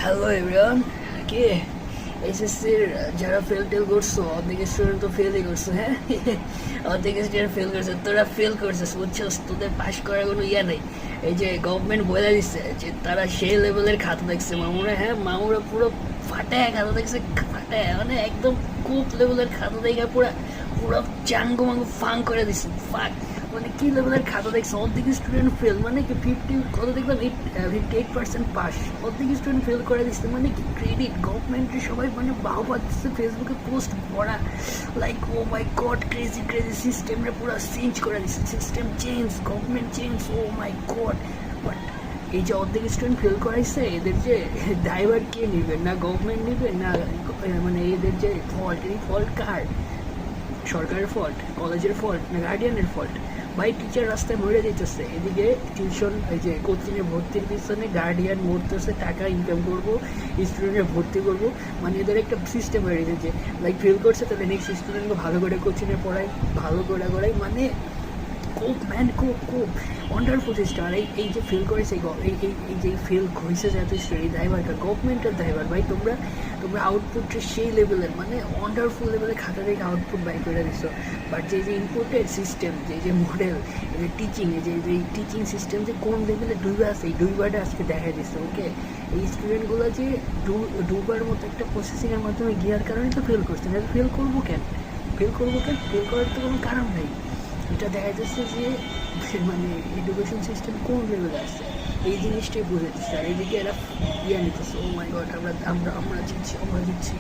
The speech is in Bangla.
Hello everyone. কি এসএসসির যারা ফেল টেল করছো, অর্ধেক স্টুডেন্ট তো ফেলই করছো। হ্যাঁ, অর্ধেক স্টুডেন্ট ফেল করছে, তোরা ফেল করছিস বুঝছস, তোদের পাশ করার কোনো ইয়া নেই। এই যে গভর্নমেন্ট বলে দিচ্ছে যে তারা সেই লেভেলের খাতা দেখছে মামুরা। হ্যাঁ, মামুরা পুরো ফাটায় খাতা দেখছে, ফাটায় মানে একদম কোপ লেভেলের খাতা দেখে পুরো পুরো চাঙ্গু মাঙ্গু ফাং করে দিচ্ছে। ফাক মানে কি লেভেলের খাতা দেখছে, অর্ধেক স্টুডেন্ট ফেল মানে কি 50 কত দেখলাম 58% পাস, অর্ধেক স্টুডেন্ট ফেল করে দিচ্ছে। মানে কি ক্রেডিট গভর্নমেন্টের, সবাই মানে বাহবা দিচ্ছে, ফেসবুকে পোস্ট ভরা, like oh my god crazy crazy, সিস্টেমটা পুরো চেঞ্জ করে দিচ্ছে, system change, government change, oh my god. But এই যে অর্ধেক স্টুডেন্ট ফেল করাইছে, এদের যে ড্রাইভার কে নিবে? না গভর্নমেন্ট নিবে, না মানে এদের যে ফল্ট, এই ফল্ট কার? সরকারের ফল্ট, কলেজের ফল্ট, না গার্ডিয়ানের ফল্ট? ভাই টিচার রাস্তায় মরে যেতেছে, এদিকে টিউশন এই যে কোচিংয়ে ভর্তির পিছনে গার্ডিয়ান মরতেছে, টাকা ইনকাম করবো, স্টুডেন্টে ভর্তি করবো। মানে এদের একটা সিস্টেম হয়ে গেছে যে লাইক ফেল করছে তাহলে নেক্সট স্টুডেন্টকে ভালো করে কোচিংয়ে পড়াই, ভালো করে করাই। মানে খুব ম্যান খুব খুব ওয়ান্ডারফুল সিস্টেম। আর এই যে ফেল করেছে, এই যে ফেল হয়েছে যে এত স্টোরি, ড্রাইভারটা গভর্নমেন্টের ড্রাইভার। ভাই তোমরা আউটপুটটা সেই লেভেলের, মানে ওয়ান্ডারফুল লেভেলের খাতা থেকে আউটপুট বাই করে দিছো। বাট যে ইনপুটের সিস্টেম, যে মডেল, এই যে টিচিং, যে টিচিং সিস্টেম যে কোন লেভেলে ডুবে আছে, এই ডুইবারটা আজকে দেখা দিচ্ছে। ওকে, এই স্টুডেন্টগুলো যে ডুবার মতো একটা প্রসেসিংয়ের মাধ্যমে গিয়ার কারণে তো ফেল করছে না। ফেল করবো কেন? ফেল করার তো কোনো কারণ নেই। এটা দেখা যাচ্ছে যে মানে এডুকেশন সিস্টেম কোন লেভেলে আসছে, এই জিনিসটাই বুঝে দিচ্ছে। আর এইদিকে এরা ইয়ে নিতেছে, ও মাই গড আমরা জিতছি।